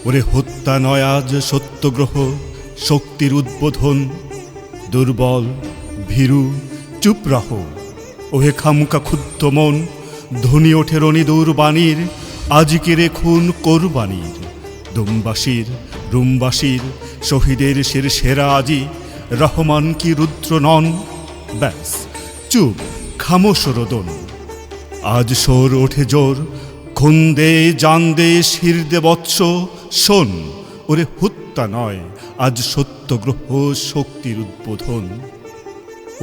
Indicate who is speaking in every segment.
Speaker 1: ওরে হত্যা নয় আজ সত্যগ্রহ, শক্তির উদ্বোধন। দুর্বল ভীরু চুপ রাহ, ওহে খামকা ক্ষুব্ধ মন। ধ্বনি ওঠে রণিদুর বাণীর, আজিকের খুন কোরবানির। দুমবাসীর রুমবাসীর শহীদের সেরা আজি, রহমান কি রুদ্র নন। ব্যাস চুপ খামোশ রোদন। আজ সোর ওঠে জোর, খুন দে জান দে শির দে বৎস শোন। ওরে হত্যা নয় আজ সত্যগ্রহ, শক্তির উদ্বোধন।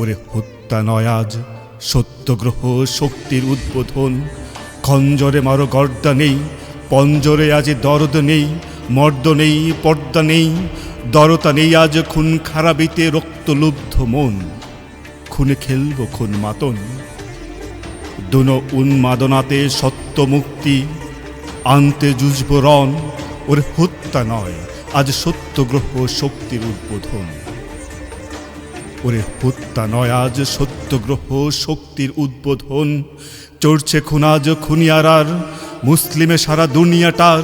Speaker 1: ওরে হত্যা নয় আজ সত্যগ্রহ, শক্তির উদ্বোধন। খঞ্জরে মারো গর্দা নেই, পঞ্জরে আজ দরদ নেই। মর্দ নেই পর্দা নেই, দরতা নেই আজ খুন খারাপিতে রক্তলুব্ধ মন। খুনে খেলব খুন মাতন, দুনো উন্মাদনাতে সত্য মুক্তি আনতে যুজব রণ। ওরে হত্যা নয় আজ সত্যগ্রহ, শক্তির উদ্বোধন। ওরে হত্যা নয় আজ সত্যগ্রহ, শক্তির উদ্বোধন। চড়ছে খুন আজ খুনিয়ারার, মুসলিমে সারা দুনিয়াটার।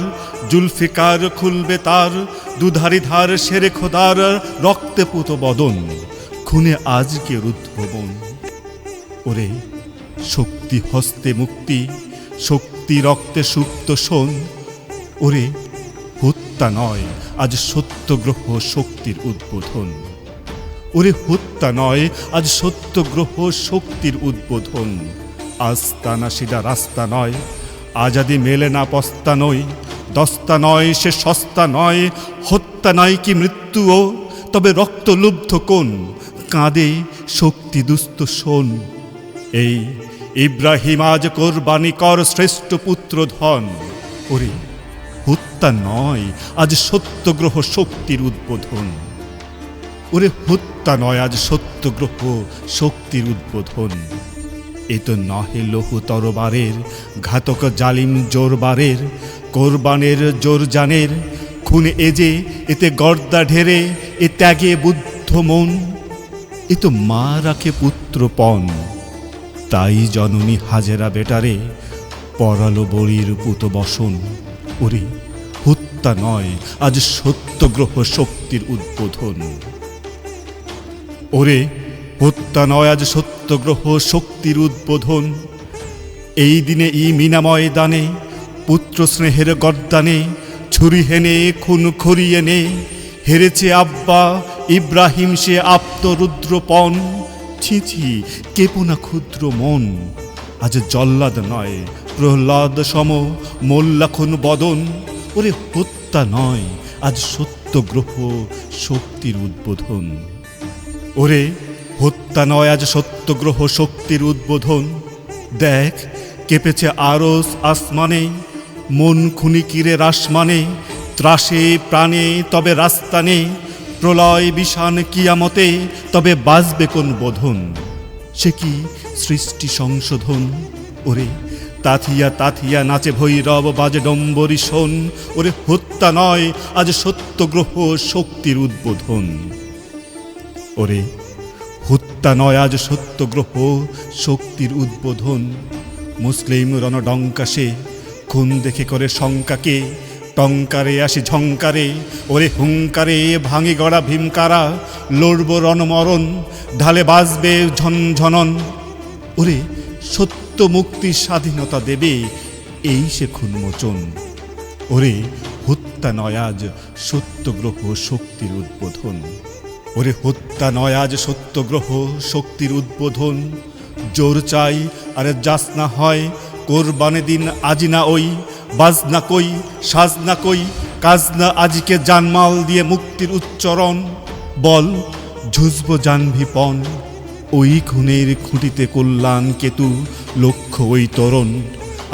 Speaker 1: জুলফিকার খুলবে তার দুধারি ধার, সেরে খোদার রক্তে পুত বদন। খুনে আজকে উদ্ভবন। ওরে শক্তি হস্তে মুক্তি, শক্তি রক্তে সুপ্ত শোন। ওরে হত্যা নয় আজ সত্যগ্রহ, শক্তির উদ্বোধন। ওরে হত্যা নয় আজ সত্যগ্রহ, শক্তির উদ্বোধন। আস্তানা সিধা রাস্তা নয়, আজাদি মেলে না পস্তা নয়। দস্তা নয় সে সস্তা নয়, হত্যা নয় কি মৃত্যুও, তবে রক্তলুব্ধ কোন কাঁদে শক্তি দুস্থ শোন। এই ইব্রাহিম আজ কোরবানি কর শ্রেষ্ঠ পুত্র ধন। ওরে হত্যা নয় আজ সত্যগ্রহ, শক্তির উদ্বোধন। ওরে হত্যা নয় আজ সত্যগ্রহ, শক্তির উদ্বোধন। এ তো নহে লহু তরবারের, ঘাতক জালিম জোরবারের। কোরবানের জোর জানের, খুনে এজে এতে গর্দা ঢেরে। এ ত্যাগে বুদ্ধ মন, এ তো মা রাখে পুত্রপণ। তাই জননী হাজেরা বেটারে পরালো বলির পুত বসন। ওরে হত্যা নয় আজ সত্যগ্রহ, শক্তির উদ্বোধন। ওরে হত্যা নয় আজ সত্যগ্রহ, শক্তির উদ্বোধন। এই দিনে মিনাময় দানে, পুত্র স্নেহের গর্দানে। ছুরি হেনে খুন খড়িয়ে নে, হেরেছে আব্বা ইব্রাহিম সে আপ্ত রুদ্রপণ। ছিছি কেপনা ক্ষুদ্র মন, আজ জল্লাদ নয় প্রহ্লাদ সম মোল্লা খুন বদন। ওরে হত্যা নয় আজ সত্যগ্রহ, শক্তির উদ্বোধন। ওরে হত্যা নয় আজ সত্যগ্রহ, শক্তির উদ্বোধন। দেখ কেঁপেছে আরস আসমানে, মন খুনিকিরের আসমানে। ত্রাসে প্রাণে তবে রাস্তা নেই, প্রলয় বিষাণ কিয়ামতে তবে বাজবে কোন বোধন। সে কি সৃষ্টি সংশোধন। ওরে তাথিয়া তাথিয়া নাচে ভৈরব, বাজে ডম্বরি শোন। ওরে হত্যা নয় আজ সত্যগ্রহ, শক্তির উদ্বোধন। ওরে হত্যা নয় আজ সত্যগ্রহ, শক্তির উদ্বোধন। মুসলিম রণডঙ্কাসে, খুন দেখে করে শঙ্কাকে। টঙ্কারে আসি ঝঙ্কারে, ওরে হুঙ্কারে ভাঙি গড়া ভীমকারা। লড়ব রণমরণ, ঢালে বাজবে ঝনঝনন। ওরে সত্য মুক্তি স্বাধীনতা দেবে, এই সে খুনমোচন। ওরে হত্যা নয় আজ সত্যগ্রহ, শক্তির উদ্বোধন। ওরে হত্যা নয় আজ সত্যগ্রহ, শক্তির উদ্বোধন। জোর চাই আরে যাস না হয়, কোরবানে দিন আজি না ওই। বাজনা কই সাজনা কই, কাজ না আজিকে জানমাল দিয়ে মুক্তির উচ্চরণ। বল ঝুঁজব জানভিপন, ওই খুনের খুঁটিতে কল্যাণ কেতু। লক্ষ্য ওই তরণ,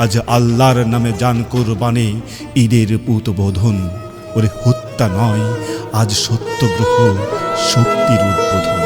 Speaker 1: আজ আল্লাহর নামে জান কোরবানে, ঈদের পুত বোধন। ওরে হত্যা নয় আজ সত্যগ্রহ, শক্তির উদ্বোধন।